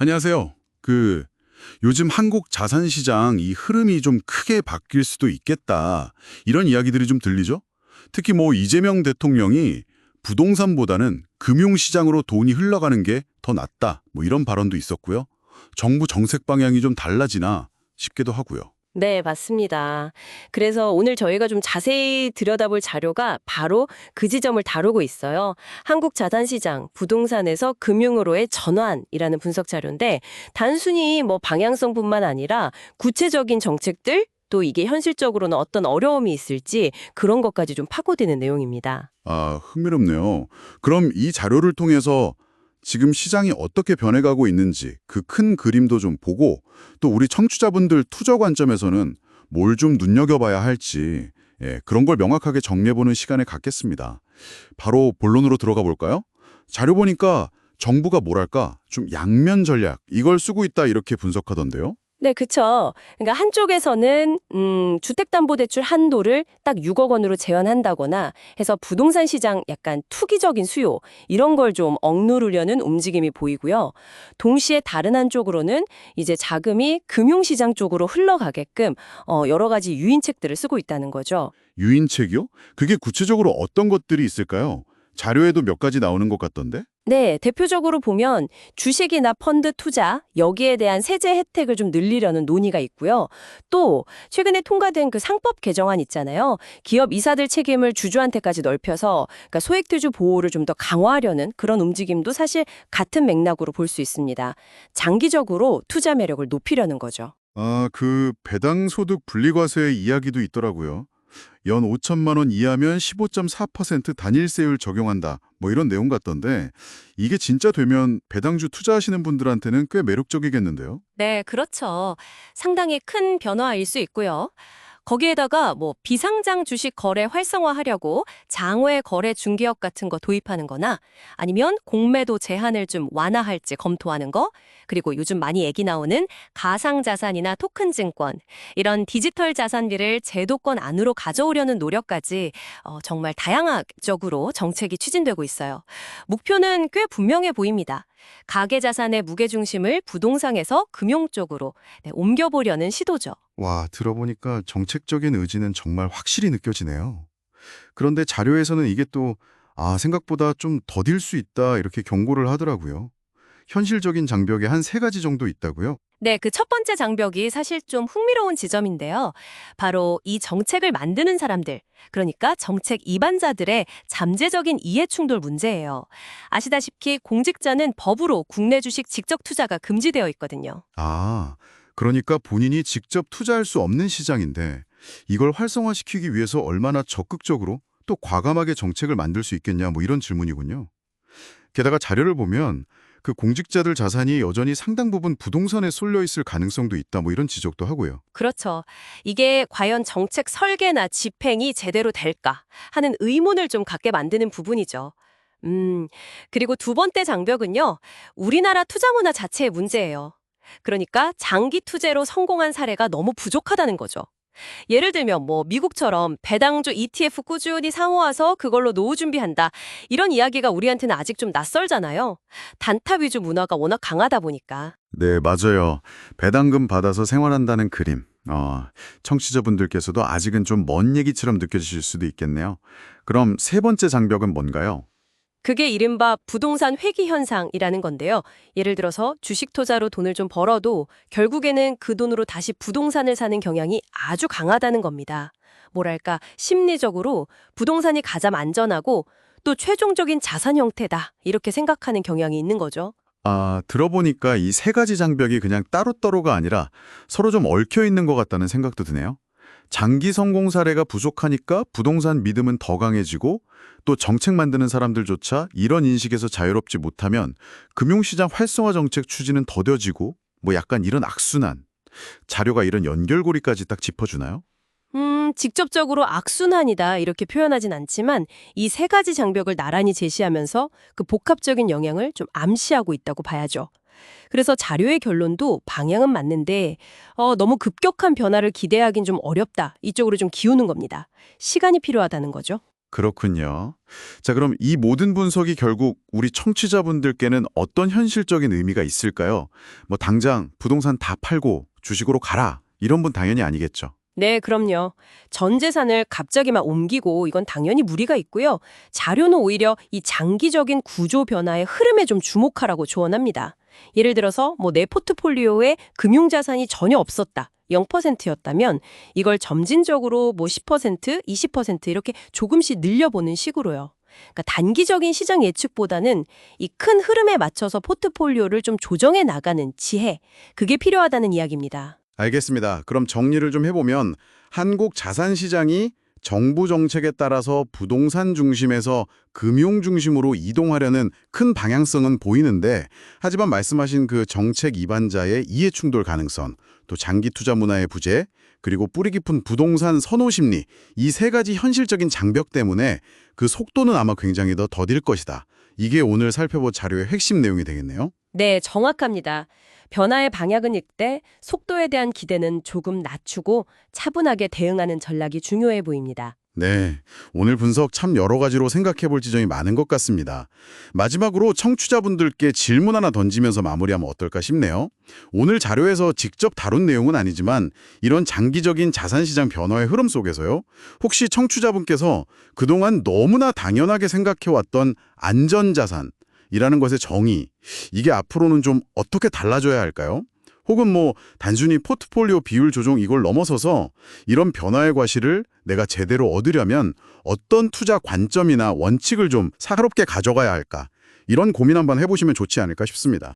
안녕하세요. 요즘 한국 자산 시장 이 흐름이 좀 크게 바뀔 수도 있겠다. 이런 이야기들이 좀 들리죠? 특히 이재명 대통령이 부동산보다는 금융시장으로 돈이 흘러가는 게 더 낫다. 이런 발언도 있었고요. 정부 정책 방향이 좀 달라지나 싶기도 하고요. 네, 맞습니다. 그래서 오늘 저희가 좀 자세히 들여다볼 자료가 바로 그 지점을 다루고 있어요. 한국 자산시장, 부동산에서 금융으로의 전환이라는 분석 자료인데 단순히 방향성뿐만 아니라 구체적인 정책들, 또 이게 현실적으로는 어떤 어려움이 있을지 그런 것까지 좀 파고드는 내용입니다. 아, 흥미롭네요. 그럼 이 자료를 통해서 지금 시장이 어떻게 변해가고 있는지 그 큰 그림도 좀 보고 또 우리 청취자분들 투자 관점에서는 뭘 좀 눈여겨봐야 할지 그런 걸 명확하게 정리해보는 시간을 갖겠습니다. 바로 본론으로 들어가 볼까요? 자료 보니까 정부가 뭐랄까 좀 양면 전략 이걸 쓰고 있다 이렇게 분석하던데요. 네, 그쵸. 그러니까 한쪽에서는 주택담보대출 한도를 딱 6억 원으로 제한한다거나 해서 부동산 시장 약간 투기적인 수요 이런 걸 좀 억누르려는 움직임이 보이고요. 동시에 다른 한쪽으로는 이제 자금이 금융시장 쪽으로 흘러가게끔 여러 가지 유인책들을 쓰고 있다는 거죠. 유인책이요? 그게 구체적으로 어떤 것들이 있을까요? 자료에도 몇 가지 나오는 것 같던데? 네, 대표적으로 보면 주식이나 펀드 투자, 여기에 대한 세제 혜택을 좀 늘리려는 논의가 있고요. 또 최근에 통과된 그 상법 개정안 있잖아요. 기업 이사들 책임을 주주한테까지 넓혀서 그러니까 소액투주 보호를 좀 더 강화하려는 그런 움직임도 사실 같은 맥락으로 볼 수 있습니다. 장기적으로 투자 매력을 높이려는 거죠. 아, 배당소득 분리과세 이야기도 있더라고요. 연 5천만 원 이하면 15.4% 단일세율 적용한다. 이런 내용 같던데 이게 진짜 되면 배당주 투자하시는 분들한테는 꽤 매력적이겠는데요. 네, 그렇죠. 상당히 큰 변화일 수 있고요. 거기에다가 비상장 주식 거래 활성화하려고 장외 거래 중개업 같은 거 도입하는 거나 아니면 공매도 제한을 좀 완화할지 검토하는 거, 그리고 요즘 많이 얘기 나오는 가상자산이나 토큰 증권, 이런 디지털 자산비를 제도권 안으로 가져오려는 노력까지 정말 다양적으로 정책이 추진되고 있어요. 목표는 꽤 분명해 보입니다. 가계자산의 무게중심을 부동산에서 금융 쪽으로 옮겨보려는 시도죠. 와, 들어보니까 정책적인 의지는 정말 확실히 느껴지네요. 그런데 자료에서는 이게 또, 생각보다 좀 더딜 수 있다, 이렇게 경고를 하더라고요. 현실적인 장벽이 한 세 가지 정도 있다고요? 네, 그 첫 번째 장벽이 사실 좀 흥미로운 지점인데요. 바로 이 정책을 만드는 사람들, 그러니까 정책 입안자들의 잠재적인 이해 충돌 문제예요. 아시다시피 공직자는 법으로 국내 주식 직접 투자가 금지되어 있거든요. 아, 그러니까 본인이 직접 투자할 수 없는 시장인데, 이걸 활성화시키기 위해서 얼마나 적극적으로 또 과감하게 정책을 만들 수 있겠냐, 이런 질문이군요. 게다가 자료를 보면 그 공직자들 자산이 여전히 상당 부분 부동산에 쏠려 있을 가능성도 있다, 이런 지적도 하고요. 그렇죠. 이게 과연 정책 설계나 집행이 제대로 될까 하는 의문을 좀 갖게 만드는 부분이죠. 음, 그리고 두 번째 장벽은요, 우리나라 투자 문화 자체의 문제예요. 그러니까 장기 투자로 성공한 사례가 너무 부족하다는 거죠. 예를 들면 미국처럼 배당주 ETF 꾸준히 사모아서 그걸로 노후 준비한다. 이런 이야기가 우리한테는 아직 좀 낯설잖아요. 단타 위주 문화가 워낙 강하다 보니까. 네, 맞아요. 배당금 받아서 생활한다는 그림. 청취자분들께서도 아직은 좀 먼 얘기처럼 느껴지실 수도 있겠네요. 그럼 세 번째 장벽은 뭔가요? 그게 이른바 부동산 회귀 현상이라는 건데요. 예를 들어서 주식 투자로 돈을 좀 벌어도 결국에는 그 돈으로 다시 부동산을 사는 경향이 아주 강하다는 겁니다. 뭐랄까, 심리적으로 부동산이 가장 안전하고 또 최종적인 자산 형태다. 이렇게 생각하는 경향이 있는 거죠. 아, 들어보니까 이 세 가지 장벽이 그냥 따로따로가 아니라 서로 좀 얽혀 있는 것 같다는 생각도 드네요. 장기 성공 사례가 부족하니까 부동산 믿음은 더 강해지고 또 정책 만드는 사람들조차 이런 인식에서 자유롭지 못하면 금융시장 활성화 정책 추진은 더뎌지고 약간 이런 악순환. 자료가 이런 연결고리까지 딱 짚어주나요? 직접적으로 악순환이다 이렇게 표현하진 않지만 이 세 가지 장벽을 나란히 제시하면서 그 복합적인 영향을 좀 암시하고 있다고 봐야죠. 그래서 자료의 결론도 방향은 맞는데 너무 급격한 변화를 기대하긴 좀 어렵다. 이쪽으로 좀 기우는 겁니다. 시간이 필요하다는 거죠. 그렇군요. 자, 그럼 이 모든 분석이 결국 우리 청취자분들께는 어떤 현실적인 의미가 있을까요? 뭐 당장 부동산 다 팔고 주식으로 가라. 이런 분 당연히 아니겠죠. 네, 그럼요. 전 재산을 갑자기 막 옮기고 이건 당연히 무리가 있고요. 자료는 오히려 이 장기적인 구조 변화의 흐름에 좀 주목하라고 조언합니다. 예를 들어서 뭐 내 포트폴리오에 금융자산이 전혀 없었다. 0%였다면 이걸 점진적으로 뭐 10%, 20% 이렇게 조금씩 늘려보는 식으로요. 그러니까 단기적인 시장 예측보다는 이 큰 흐름에 맞춰서 포트폴리오를 좀 조정해 나가는 지혜, 그게 필요하다는 이야기입니다. 알겠습니다. 그럼 정리를 좀 해보면 한국 자산시장이 정부 정책에 따라서 부동산 중심에서 금융 중심으로 이동하려는 큰 방향성은 보이는데 하지만 말씀하신 그 정책 이반자의 이해충돌 가능성, 또 장기 투자 문화의 부재, 그리고 뿌리 깊은 부동산 선호 심리 이 세 가지 현실적인 장벽 때문에 그 속도는 아마 굉장히 더 더딜 것이다. 이게 오늘 살펴볼 자료의 핵심 내용이 되겠네요. 네, 정확합니다. 변화의 방향은 읽되 속도에 대한 기대는 조금 낮추고 차분하게 대응하는 전략이 중요해 보입니다. 네, 오늘 분석 참 여러 가지로 생각해 볼 지점이 많은 것 같습니다. 마지막으로 청취자분들께 질문 하나 던지면서 마무리하면 어떨까 싶네요. 오늘 자료에서 직접 다룬 내용은 아니지만 이런 장기적인 자산시장 변화의 흐름 속에서요. 혹시 청취자분께서 그동안 너무나 당연하게 생각해왔던 안전자산이라는 것의 정의, 이게 앞으로는 좀 어떻게 달라져야 할까요? 혹은 뭐 단순히 포트폴리오 비율 조정 이걸 넘어서서 이런 변화의 과실을 내가 제대로 얻으려면 어떤 투자 관점이나 원칙을 좀 사롭게 가져가야 할까? 이런 고민 한번 해보시면 좋지 않을까 싶습니다.